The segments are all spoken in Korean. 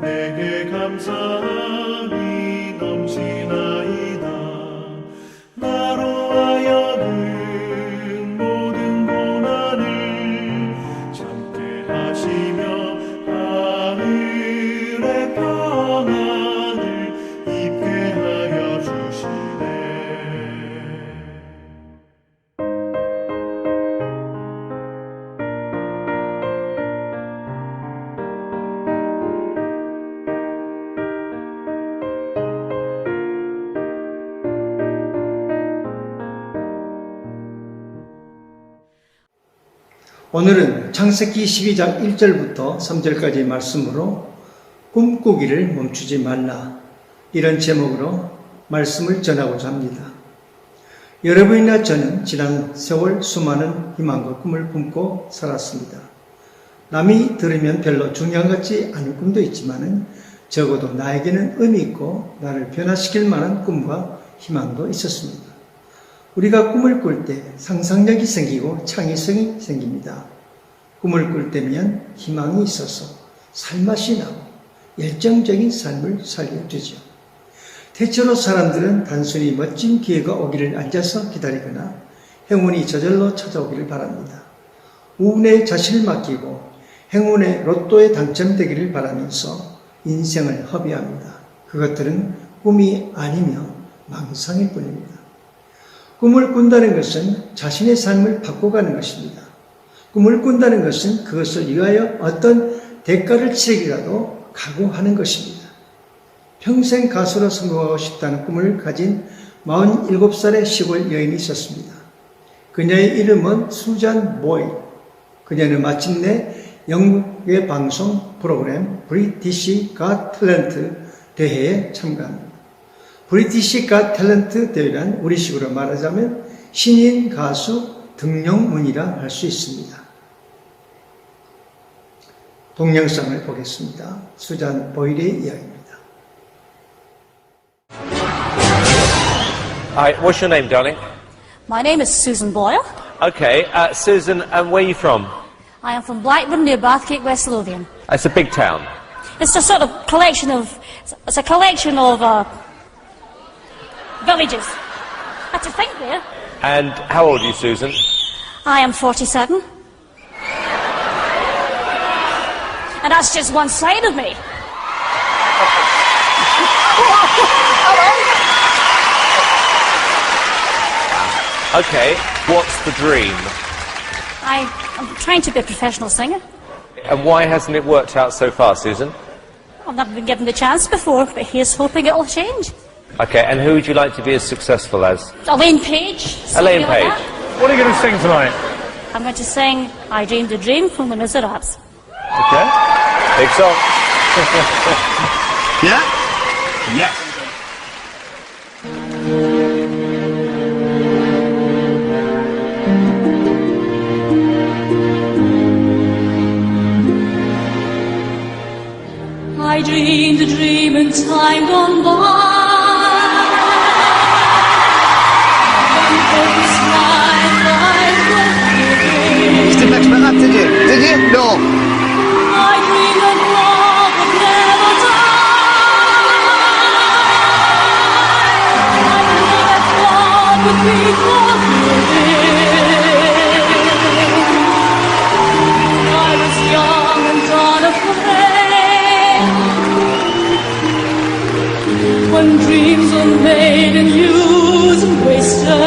내게 감사함이 넘치나이다. 나로 하여금 모든 고난을 참게 하시며 하늘의 평안을 입게 하여 주시네. 오늘은 창세기 12장 1절부터 3절까지의 말씀으로 꿈꾸기를 멈추지 말라, 이런 제목으로 말씀을 전하고자 합니다. 여러분이나 저는 지난 세월 수많은 희망과 꿈을 꿈고 살았습니다. 남이 들으면 별로 중요한 것 같지 않은 꿈도 있지만 적어도 나에게는 의미 있고 나를 변화시킬 만한 꿈과 희망도 있었습니다. 우리가 꿈을 꿀 때 상상력이 생기고 창의성이 생깁니다. 꿈을 꿀 때면 희망이 있어서 살맛이 나고 열정적인 삶을 살려주죠. 대체로 사람들은 단순히 멋진 기회가 오기를 앉아서 기다리거나 행운이 저절로 찾아오기를 바랍니다. 운에 자신을 맡기고 행운의 로또에 당첨되기를 바라면서 인생을 허비합니다. 그것들은 꿈이 아니며 망상일 뿐입니다. 꿈을 꾼다는 것은 자신의 삶을 바꿔가는 것입니다. 꿈을 꾼다는 것은 그것을 위하여 어떤 대가를 치르기라도 각오하는 것입니다. 평생 가수로 성공하고 싶다는 꿈을 가진 47살의 시골 여인이 있었습니다. 그녀의 이름은 수잔 보일. 그녀는 마침내 영국의 방송 프로그램 브리티시 갓 탤런트 대회에 참가합니다. 브리티시 갓 탤런트 대회란 우리식으로 말하자면 신인 가수 등용문이라 할 수 있습니다. 동영상을 보겠습니다. 수잔 보일의 이야기입니다. Hi, what's your name, darling? My name is Susan Boyle. Okay, Susan, and where are you from? I am from Blackburn near Bathgate, West Lothian. It's a big town. It's a sort of collection of villages. I had to think there. And how old are you, Susan? I am 47. And that's just one side of me. Okay, what's the dream? I'm trying to be a professional singer. And why hasn't it worked out so far, Susan? I've never been given the chance before, but here's hoping it'll change. Okay, and who would you like to be as successful as? Elaine Page. Elaine somebody like Page. that. What are you going to sing tonight? I'm going to sing I Dreamed a Dream from Les Miserables. Okay. Big song. Yeah? Yes. I dreamed a dream in time gone by. You didn't expect that, did you? Did you? No. I dreamed that love would never die. I dreamed that God would be forgiven. I was young and unafraid when dreams were made and used and wasted.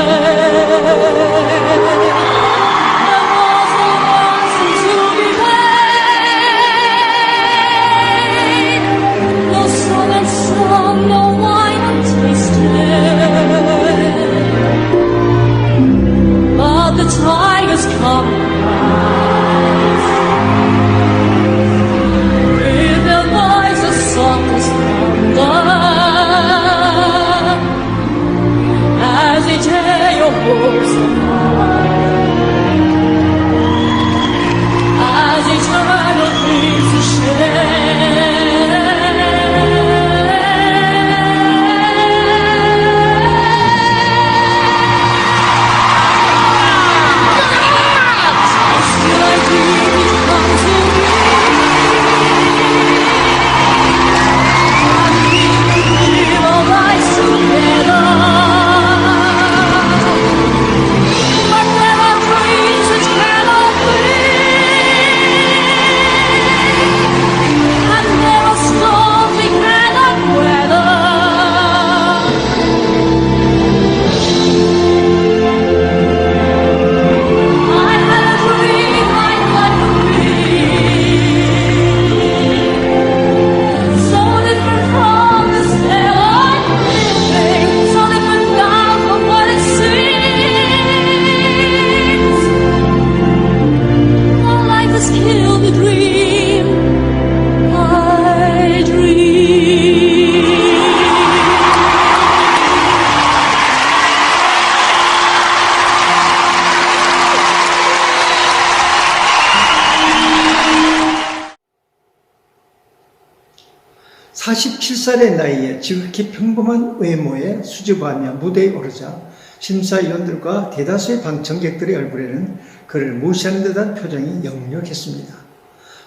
47살의 나이에 지극히 평범한 외모에 수줍어하며 무대에 오르자 심사위원들과 대다수의 방청객들의 얼굴에는 그를 무시하는 듯한 표정이 역력했습니다.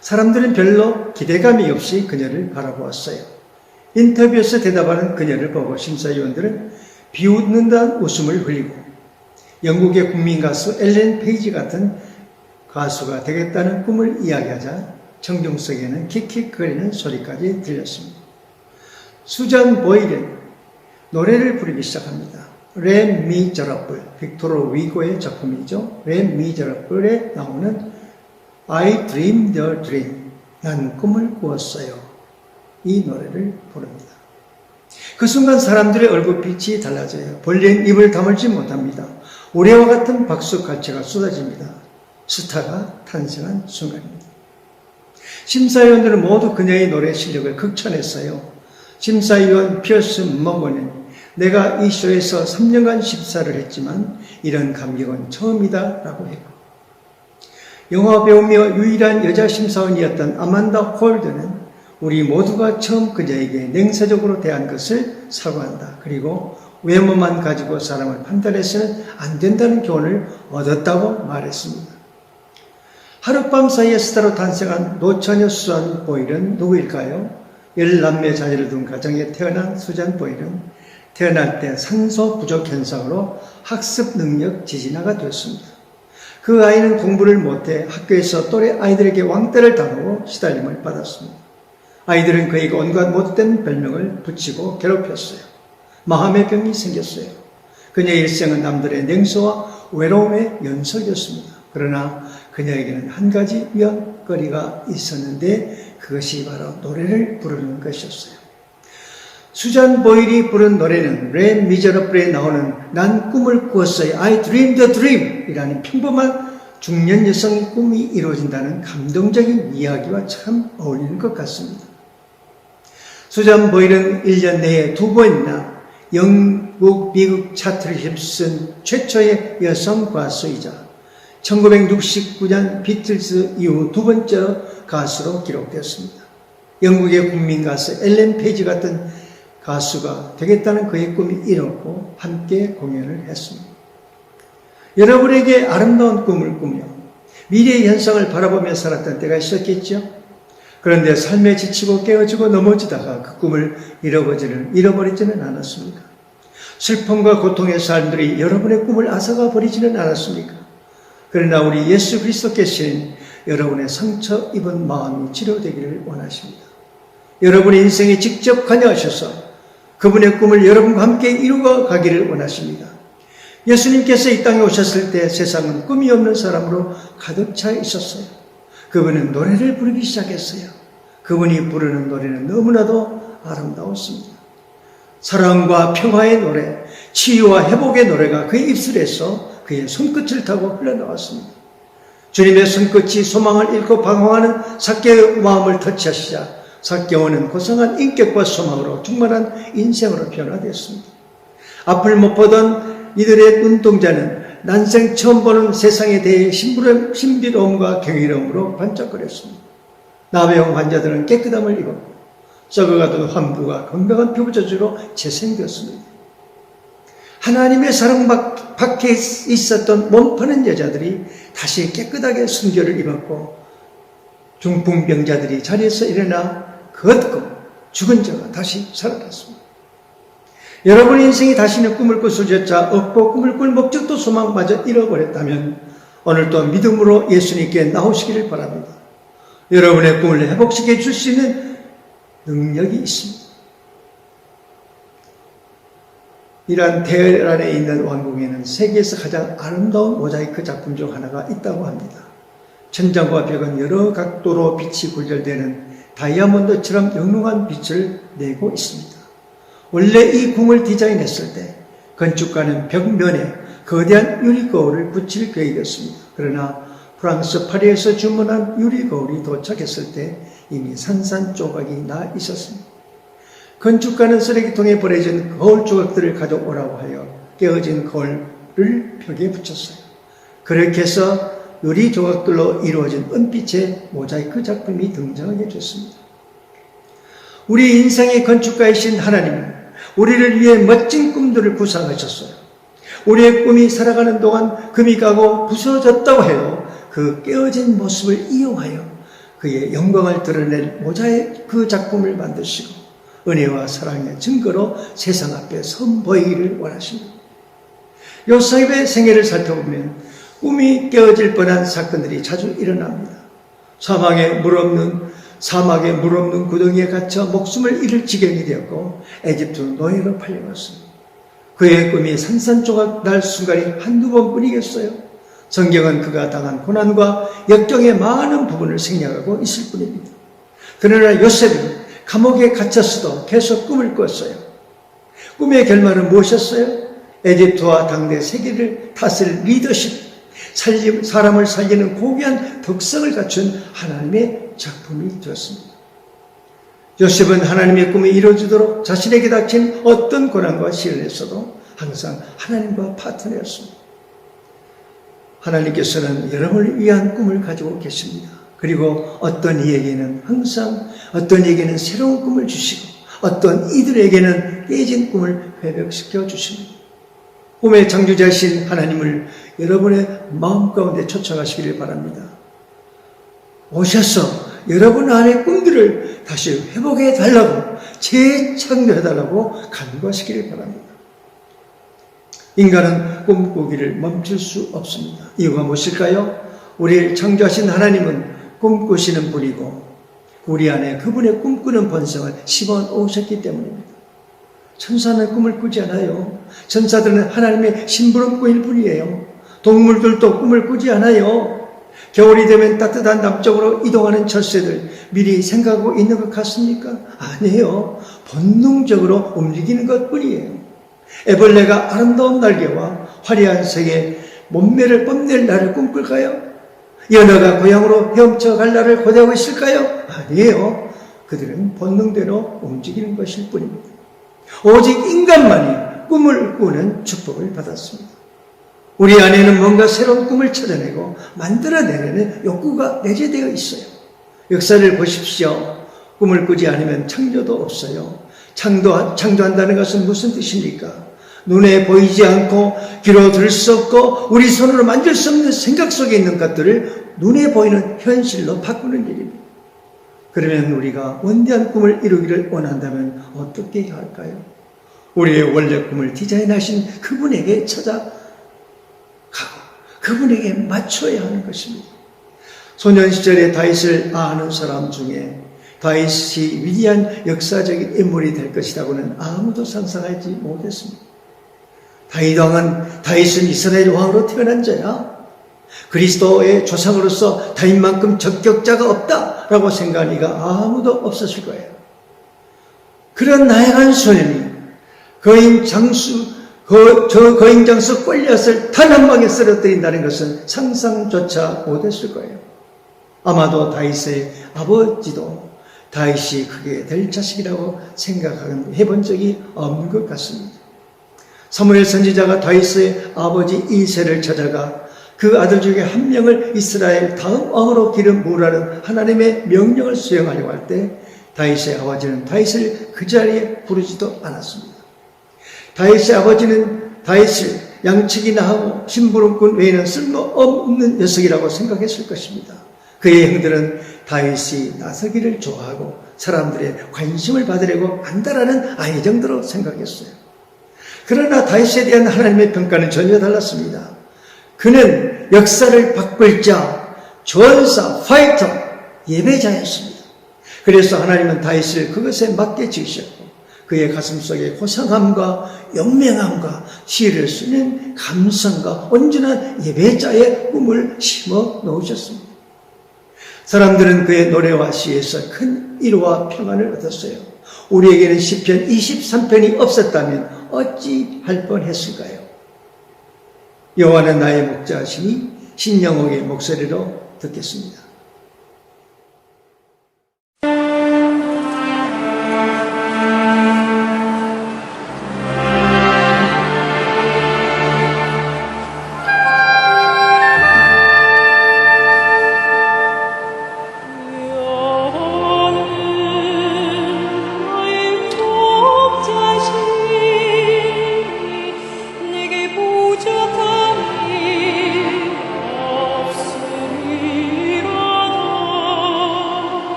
사람들은 별로 기대감이 없이 그녀를 바라보았어요. 인터뷰에서 대답하는 그녀를 보고 심사위원들은 비웃는 듯한 웃음을 흘리고 영국의 국민 가수 엘렌 페이지 같은 가수가 되겠다는 꿈을 이야기하자 청중석에는 킥킥거리는 소리까지 들렸습니다. 수잔 보일은 노래를 부르기 시작합니다. 레 미저러블, 빅토르 위고의 작품이죠. 레 미저러블에 나오는 I dreamed the dream, 난 꿈을 꾸었어요. 이 노래를 부릅니다. 그 순간 사람들의 얼굴빛이 달라져요. 벌린 입을 다물지 못합니다. 우레와 같은 박수갈채가 쏟아집니다. 스타가 탄생한 순간입니다. 심사위원들은 모두 그녀의 노래 실력을 극찬했어요. 심사위원 피어스 머건은 내가 이 쇼에서 3년간 심사를 했지만 이런 감격은 처음이다 라고 했고, 영화 배우며 유일한 여자 심사원이었던 아만다 홀드는 우리 모두가 처음 그녀에게 냉소적으로 대한 것을 사과한다. 그리고 외모만 가지고 사람을 판단해서는 안 된다는 교훈을 얻었다고 말했습니다. 하룻밤 사이에 스타로 탄생한 노처녀 수잔 보일은 누구일까요? 10남매 자녀를 둔 가정에 태어난 수잔 보일은 태어날 때 산소 부족 현상으로 학습 능력 지진아가 되었습니다. 그 아이는 공부를 못해 학교에서 또래 아이들에게 왕따를 당하고 시달림을 받았습니다. 아이들은 그에게 온갖 못된 별명을 붙이고 괴롭혔어요. 마음의 병이 생겼어요. 그녀의 일생은 남들의 냉소와 외로움의 연속이었습니다. 그러나 그녀에게는 한 가지 위안거리가 있었는데 그것이 바로 노래를 부르는 것이었어요. 수잔 보일이 부른 노래는 레 미저러블에 나오는 난 꿈을 꾸었어요. I dreamed the dream 이라는 평범한 중년 여성의 꿈이 이루어진다는 감동적인 이야기와 참 어울리는 것 같습니다. 수잔 보일은 1년 내에 2번이나 영국, 미국 차트를 휩쓴 최초의 여성 가수이자 1969년 비틀즈 이후 2번째 가수로 기록되었습니다. 영국의 국민 가수 엘렌 페이지 같은 가수가 되겠다는 그의 꿈이 이뤘고 함께 공연을 했습니다. 여러분에게 아름다운 꿈을 꾸며 미래의 현상을 바라보며 살았던 때가 있었겠죠? 그런데 삶에 지치고 깨어지고 넘어지다가 그 꿈을 잃어버리지는 않았습니까? 슬픔과 고통의 삶들이 여러분의 꿈을 앗아가 버리지는 않았습니까? 그러나 우리 예수 그리스도께서는 여러분의 상처 입은 마음이 치료되기를 원하십니다. 여러분의 인생에 직접 관여하셔서 그분의 꿈을 여러분과 함께 이루어 가기를 원하십니다. 예수님께서 이 땅에 오셨을 때 세상은 꿈이 없는 사람으로 가득 차 있었어요. 그분은 노래를 부르기 시작했어요. 그분이 부르는 노래는 너무나도 아름다웠습니다. 사랑과 평화의 노래, 치유와 회복의 노래가 그의 입술에서 그의 손끝을 타고 흘러나왔습니다. 주님의 손끝이 소망을 잃고 방황하는 삭개의 마음을 터치하시자 삭개오는 고상한 인격과 소망으로 충만한 인생으로 변화되었습니다. 앞을 못 보던 이들의 눈동자는 난생 처음 보는 세상에 대해 신비로움과 경이로움으로 반짝거렸습니다. 나병 환자들은 깨끗함을 입었고 썩어가던 환부가 건강한 피부저주로 재생되었습니다. 하나님의 사랑 밖에 있었던 몸파는 여자들이 다시 깨끗하게 순결을 입었고 중풍병자들이 자리에서 일어나 걷고 죽은 자가 다시 살아났습니다. 여러분의 인생이 다시는 꿈을 꿀 수조차 없고 꿈을 꿀 목적도 소망마저 잃어버렸다면 오늘 또 믿음으로 예수님께 나오시기를 바랍니다. 여러분의 꿈을 회복시켜 줄 수 있는 능력이 있습니다. 이란 테헤란에 있는 왕궁에는 세계에서 가장 아름다운 모자이크 작품 중 하나가 있다고 합니다. 천장과 벽은 여러 각도로 빛이 굴절되는 다이아몬드처럼 영롱한 빛을 내고 있습니다. 원래 이 궁을 디자인했을 때 건축가는 벽면에 거대한 유리거울을 붙일 계획이었습니다. 그러나 프랑스 파리에서 주문한 유리거울이 도착했을 때 이미 산산조각이 나 있었습니다. 건축가는 쓰레기통에 버려진 거울 조각들을 가져오라고 하여 깨어진 거울을 벽에 붙였어요. 그렇게 해서 유리 조각들로 이루어진 은빛의 모자이크 작품이 등장하게 됐습니다. 우리 인생의 건축가이신 하나님은 우리를 위해 멋진 꿈들을 구상하셨어요. 우리의 꿈이 살아가는 동안 금이 가고 부서졌다고 해도 그 깨어진 모습을 이용하여 그의 영광을 드러낼 모자의 그 작품을 만드시고 은혜와 사랑의 증거로 세상 앞에 선보이기를 원하십니다. 요셉의 생애를 살펴보면 꿈이 깨어질 뻔한 사건들이 자주 일어납니다. 사막에 물 없는 구덩이에 갇혀 목숨을 잃을 지경이 되었고 에집트 노예로 팔려갔습니다. 그의 꿈이 산산조각 날 순간이 한두 번뿐이겠어요. 성경은 그가 당한 고난과 역경의 많은 부분을 생략하고 있을 뿐입니다. 그러나 요셉은 감옥에 갇혔어도 계속 꿈을 꿨어요. 꿈의 결말은 무엇이었어요? 에집트와 당대 세계를 다스릴 리더십, 사람을 살리는 고귀한 덕성을 갖춘 하나님의 작품이 되었습니다. 요셉은 하나님의 꿈이 이루어지도록 자신에게 닥친 어떤 고난과 시련에서도 항상 하나님과 파트너였습니다. 하나님께서는 여러분을 위한 꿈을 가지고 계십니다. 그리고 어떤 이에게는 새로운 꿈을 주시고 어떤 이들에게는 깨진 꿈을 회복시켜 주십니다. 꿈의 창조자신 하나님을 여러분의 마음 가운데 초청하시기를 바랍니다. 오셔서 여러분 안의 꿈들을 다시 회복해 달라고, 재창조해 달라고 간구하시기를 바랍니다. 인간은 꿈꾸기를 멈출 수 없습니다. 이유가 무엇일까요? 우리를 창조하신 하나님은 꿈꾸시는 분이고 우리 안에 그분의 꿈꾸는 본성을 심어놓으셨기 때문입니다. 천사는 꿈을 꾸지 않아요. 천사들은 하나님의 심부름꾼일 뿐이에요. 동물들도 꿈을 꾸지 않아요. 겨울이 되면 따뜻한 남쪽으로 이동하는 철새들 미리 생각하고 있는 것 같습니까? 아니에요. 본능적으로 움직이는 것뿐이에요. 애벌레가 아름다운 날개와 화려한 색의 몸매를 뽐낼 날을 꿈꿀까요? 연어가 고향으로 헤엄쳐갈 날을 고대하고 있을까요? 아니에요. 그들은 본능대로 움직이는 것일 뿐입니다. 오직 인간만이 꿈을 꾸는 축복을 받았습니다. 우리 안에는 뭔가 새로운 꿈을 찾아내고 만들어내는 욕구가 내재되어 있어요. 역사를 보십시오. 꿈을 꾸지 않으면 창조도 없어요. 창조한다는 것은 무슨 뜻입니까? 눈에 보이지 않고 귀로 들을 수 없고 우리 손으로 만질 수 없는 생각 속에 있는 것들을 눈에 보이는 현실로 바꾸는 일입니다. 그러면 우리가 원대한 꿈을 이루기를 원한다면 어떻게 해야 할까요? 우리의 원래 꿈을 디자인하신 그분에게 찾아가고 그분에게 맞춰야 하는 것입니다. 소년 시절에 다윗을 아는 사람 중에 다윗이 위대한 역사적인 인물이 될 것이라고는 아무도 상상하지 못했습니다. 다윗은 이스라엘 왕으로 태어난 자야. 그리스도의 조상으로서 다윗만큼 적격자가 없다라고 생각한 이가 아무도 없었을 거예요. 그런 나약한 소년이 거인장수 골리앗을 단 한 방에 쓰러뜨린다는 것은 상상조차 못했을 거예요. 아마도 다윗의 아버지도 다윗이 그게 될 자식이라고 생각해본 적이 없는 것 같습니다. 사무엘 선지자가 다윗의 아버지 이새를 찾아가 그 아들 중에 한 명을 이스라엘 다음 왕으로 기름 부으라는 하나님의 명령을 수행하려고 할 때 다윗의 아버지는 다윗을 그 자리에 부르지도 않았습니다. 다윗의 아버지는 다윗을 양치기나 하고 심부름꾼 외에는 쓸모없는 녀석이라고 생각했을 것입니다. 그의 형들은 다윗이 나서기를 좋아하고 사람들의 관심을 받으려고 한다라는 아이 정도로 생각했어요. 그러나 다윗에 대한 하나님의 평가는 전혀 달랐습니다. 그는 역사를 바꿀 자, 전사, 파이터, 예배자였습니다. 그래서 하나님은 다윗을 그것에 맞게 지으셨고 그의 가슴속에 고상함과 영맹함과 시를 쓰는 감성과 온전한 예배자의 꿈을 심어 놓으셨습니다. 사람들은 그의 노래와 시에서 큰 위로와 평안을 얻었어요. 우리에게는 시편 23편이 없었다면 어찌 할 뻔했을까요? 여호와는 나의 목자시니 신영옥의 목소리로 듣겠습니다.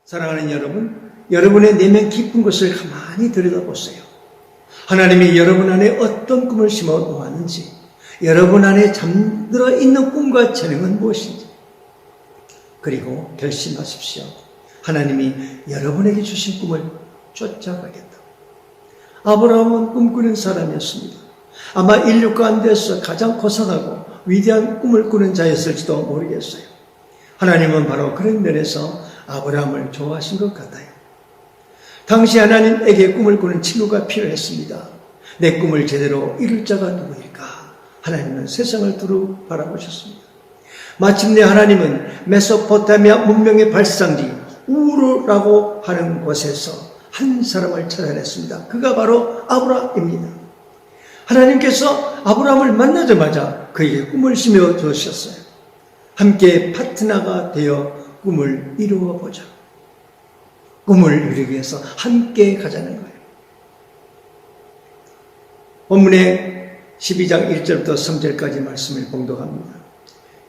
사랑하는 여러분, 여러분의 내면 깊은 것을 가만히 들여다보세요. 하나님이 여러분 안에 어떤 꿈을 심어 놓았는지, 여러분 안에 잠들어 있는 꿈과 재능은 무엇인지, 그리고 결심하십시오. 하나님이 여러분에게 주신 꿈을 쫓아가겠다. 아브라함은 꿈꾸는 사람이었습니다. 아마 인류 가운데서 가장 고상하고 위대한 꿈을 꾸는 자였을지도 모르겠어요. 하나님은 바로 그런 면에서 아브라함을 좋아하신 것 같아요. 당시 하나님에게 꿈을 꾸는 친구가 필요했습니다. 내 꿈을 제대로 이룰 자가 누구일까? 하나님은 세상을 두루 바라보셨습니다. 마침내 하나님은 메소포타미아 문명의 발상지 우르라고 하는 곳에서 한 사람을 찾아냈습니다. 그가 바로 아브라함입니다. 하나님께서 아브라함을 만나자마자 그에게 꿈을 심어 주셨어요. 함께 파트너가 되어 꿈을 이루어 보자. 꿈을 이루기 위해서 함께 가자는 거예요. 본문의 12장 1절부터 3절까지 말씀을 봉독합니다.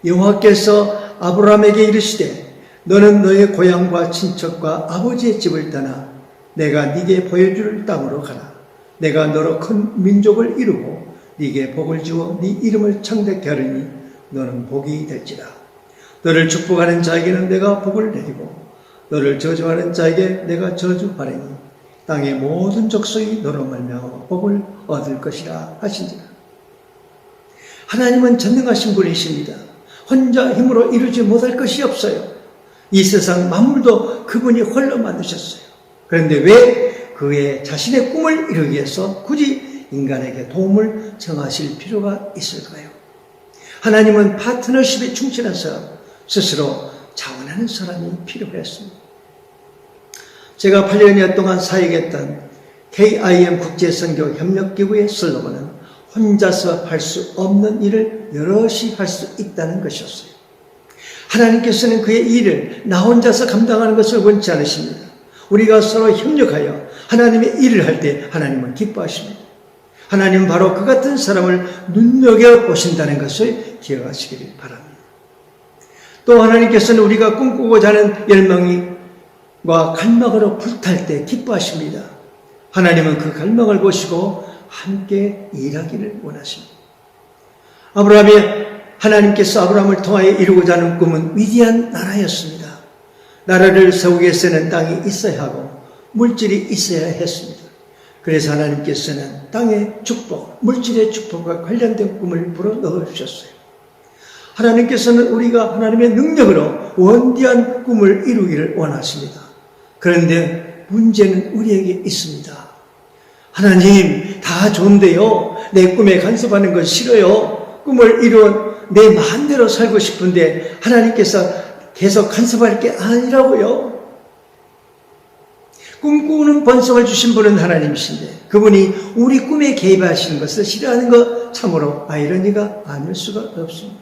여호와께서 아브라함에게 이르시되 너는 너의 고향과 친척과 아버지의 집을 떠나 내가 네게 보여줄 땅으로 가라. 내가 너로 큰 민족을 이루고 네게 복을 주어 네 이름을 창대케 하리니 너는 복이 될지라. 너를 축복하는 자에게는 내가 복을 내리고 너를 저주하는 자에게 내가 저주하리니 땅의 모든 족속이 너로 말미암아 복을 얻을 것이라 하시니라. 하나님은 전능하신 분이십니다. 혼자 힘으로 이루지 못할 것이 없어요. 이 세상 만물도 그분이 홀로 만드셨어요. 그런데 왜 그의 자신의 꿈을 이루기 위해서 굳이 인간에게 도움을 청하실 필요가 있을까요? 하나님은 파트너십에 충실한 사람, 스스로 자원하는 사람이 필요했습니다. 제가 8년여 동안 사역했던 KIM 국제선교협력기구의 슬로건은 혼자서 할 수 없는 일을 여럿이 할 수 있다는 것이었어요. 하나님께서는 그의 일을 나 혼자서 감당하는 것을 원치 않으십니다. 우리가 서로 협력하여 하나님의 일을 할 때 하나님은 기뻐하십니다. 하나님은 바로 그 같은 사람을 눈여겨보신다는 것을 기억하시기를 바랍니다. 또 하나님께서는 우리가 꿈꾸고자 하는 열망과 갈망으로 불탈 때 기뻐하십니다. 하나님은 그 갈망을 보시고 함께 일하기를 원하십니다. 하나님께서 아브라함을 통하여 이루고자 하는 꿈은 위대한 나라였습니다. 나라를 세우기 위해서는 땅이 있어야 하고 물질이 있어야 했습니다. 그래서 하나님께서는 땅의 축복, 물질의 축복과 관련된 꿈을 불어넣어 주셨어요. 하나님께서는 우리가 하나님의 능력으로 원대한 꿈을 이루기를 원하십니다. 그런데 문제는 우리에게 있습니다. 하나님, 다 좋은데요. 내 꿈에 간섭하는 건 싫어요. 꿈을 이루어 내 마음대로 살고 싶은데 하나님께서 계속 간섭할 게 아니라고요. 꿈꾸는 본성을 주신 분은 하나님이신데 그분이 우리 꿈에 개입하시는 것을 싫어하는 것 참으로 아이러니가 아닐 수가 없습니다.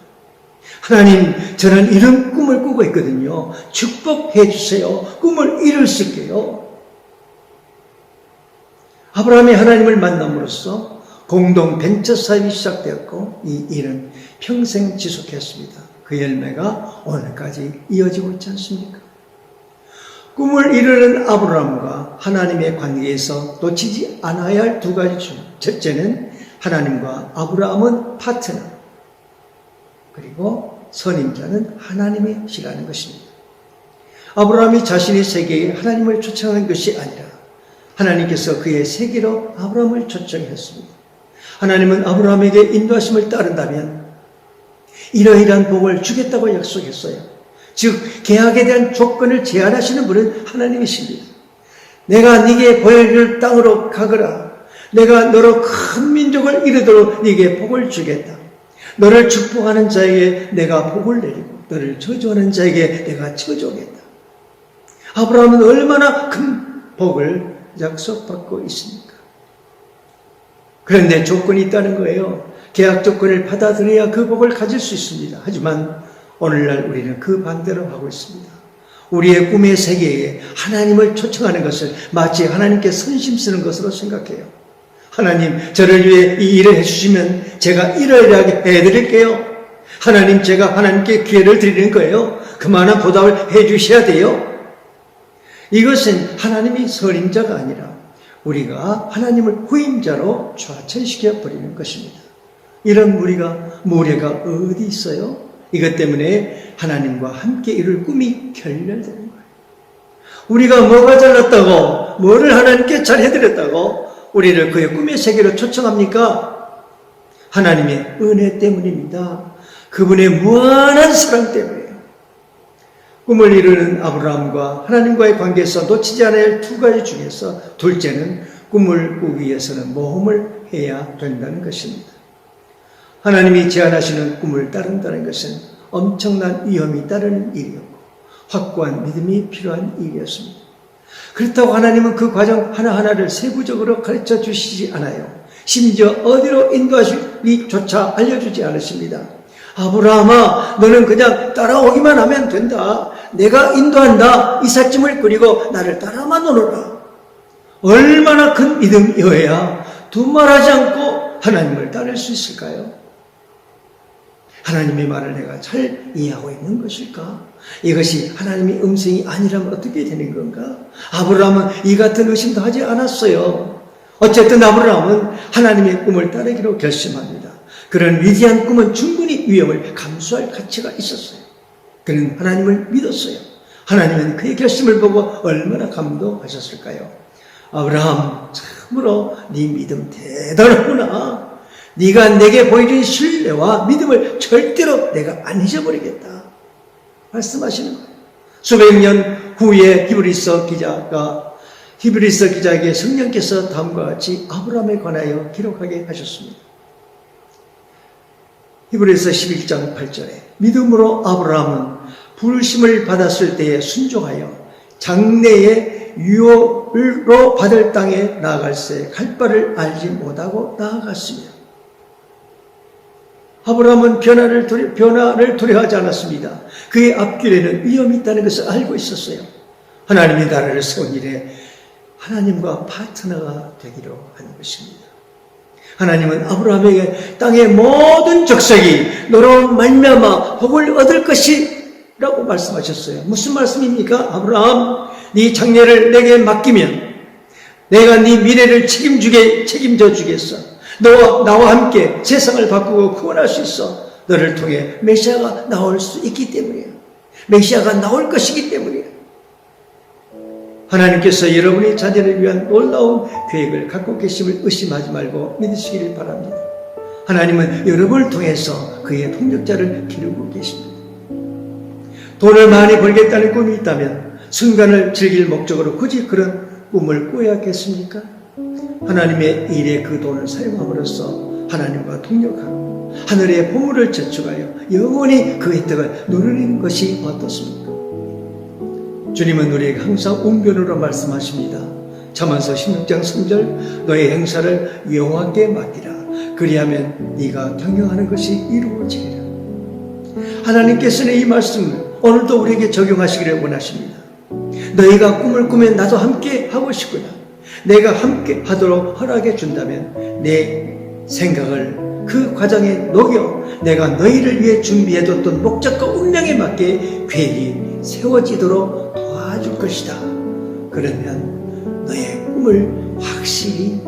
하나님, 저는 이런 꿈을 꾸고 있거든요. 축복해 주세요. 꿈을 이룰 수 있게요. 아브라함이 하나님을 만남으로써 공동 벤처 사업이 시작되었고 이 일은 평생 지속했습니다. 그 열매가 오늘까지 이어지고 있지 않습니까? 꿈을 이루는 아브라함과 하나님의 관계에서 놓치지 않아야 할 두 가지 중 첫째는 하나님과 아브라함은 파트너, 그리고 선임자는 하나님이시라는 것입니다. 아브라함이 자신의 세계에 하나님을 초청하는 것이 아니라 하나님께서 그의 세계로 아브라함을 초청했습니다. 하나님은 아브라함에게 인도하심을 따른다면 이러이러한 복을 주겠다고 약속했어요. 즉 계약에 대한 조건을 제한하시는 분은 하나님이십니다. 내가 네게 보여줄 땅으로 가거라. 내가 너로 큰 민족을 이루도록 네게 복을 주겠다. 너를 축복하는 자에게 내가 복을 내리고 너를 저주하는 자에게 내가 저주하겠다. 아브라함은 얼마나 큰 복을 약속받고 있습니까? 그런데 조건이 있다는 거예요. 계약 조건을 받아들여야 그 복을 가질 수 있습니다. 하지만 오늘날 우리는 그 반대로 하고 있습니다. 우리의 꿈의 세계에 하나님을 초청하는 것을 마치 하나님께 선심 쓰는 것으로 생각해요. 하나님, 저를 위해 이 일을 해주시면 제가 이러이러하게 해드릴게요. 하나님, 제가 하나님께 기회를 드리는 거예요. 그만한 보답을 해주셔야 돼요. 이것은 하나님이 선임자가 아니라 우리가 하나님을 후임자로 좌천시켜 버리는 것입니다. 이런 무례가 어디 있어요? 이것 때문에 하나님과 함께 이룰 꿈이 결렬되는 거예요. 우리가 뭐가 잘났다고, 뭐를 하나님께 잘 해드렸다고 우리를 그의 꿈의 세계로 초청합니까? 하나님의 은혜 때문입니다. 그분의 무한한 사랑 때문이에요. 꿈을 이루는 아브라함과 하나님과의 관계에서 놓치지 않아야 할 두 가지 중에서 둘째는 꿈을 꾸기 위해서는 모험을 해야 된다는 것입니다. 하나님이 제안하시는 꿈을 따른다는 것은 엄청난 위험이 따르는 일이었고 확고한 믿음이 필요한 일이었습니다. 그렇다고 하나님은 그 과정 하나하나를 세부적으로 가르쳐 주시지 않아요. 심지어 어디로 인도하실지조차 알려주지 않으십니다. 아브라함아, 너는 그냥 따라오기만 하면 된다. 내가 인도한다. 이삿짐을 끓이고 나를 따라만 오너라. 얼마나 큰 믿음이어야 두말하지 않고 하나님을 따를 수 있을까요? 하나님의 말을 내가 잘 이해하고 있는 것일까? 이것이 하나님의 음성이 아니라면 어떻게 되는 건가? 아브라함은 이 같은 의심도 하지 않았어요. 어쨌든 아브라함은 하나님의 꿈을 따르기로 결심합니다. 그런 위대한 꿈은 충분히 위험을 감수할 가치가 있었어요. 그는 하나님을 믿었어요. 하나님은 그의 결심을 보고 얼마나 감동하셨을까요? 아브라함, 참으로 네 믿음 대단하구나. 네가 내게 보여준 신뢰와 믿음을 절대로 내가 안 잊어버리겠다 말씀하시는 거예요. 수백 년 후에 히브리서 기자에게 성령께서 다음과 같이 아브라함에 관하여 기록하게 하셨습니다. 히브리서 11장 8절에 믿음으로 아브라함은 부르심을 받았을 때에 순종하여 장래의 유업으로 받을 땅에 나아갈새 갈 바를 알지 못하고 나아갔습니다. 아브라함은 변화를 두려워하지 않았습니다. 그의 앞길에는 위험이 있다는 것을 알고 있었어요. 하나님이 나라를 세운 일에 하나님과 파트너가 되기로 한 것입니다. 하나님은 아브라함에게 땅의 모든 족속이 너로 말미암아 복을 얻을 것이라고 말씀하셨어요. 무슨 말씀입니까? 아브라함, 네 장래를 내게 맡기면 내가 네 미래를 책임져 주겠어. 너와 나와 함께 세상을 바꾸고 구원할 수 있어. 너를 통해 메시아가 나올 수 있기 때문이야. 메시아가 나올 것이기 때문이야. 하나님께서 여러분의 자녀를 위한 놀라운 계획을 갖고 계심을 의심하지 말고 믿으시기를 바랍니다. 하나님은 여러분을 통해서 그의 동력자를 기르고 계십니다. 돈을 많이 벌겠다는 꿈이 있다면 순간을 즐길 목적으로 굳이 그런 꿈을 꾸어야겠습니까? 하나님의 일에 그 돈을 사용함으로써 하나님과 동력하고 하늘의 보물을 저축하여 영원히 그 혜택을 누리는 것이 어떻습니까? 주님은 우리에게 항상 웅변으로 말씀하십니다. 잠언서 16장 3절 너의 행사를 여호와께 맡기라. 그리하면 네가 경영하는 것이 이루어지리라. 하나님께서는 이 말씀을 오늘도 우리에게 적용하시기를 원하십니다. 너희가 꿈을 꾸면 나도 함께 하고 싶구나. 내가 함께 하도록 허락해 준다면 내 생각을 그 과정에 녹여 내가 너희를 위해 준비해뒀던 목적과 운명에 맞게 계획이 세워지도록 도와줄 것이다. 그러면 너의 꿈을 확실히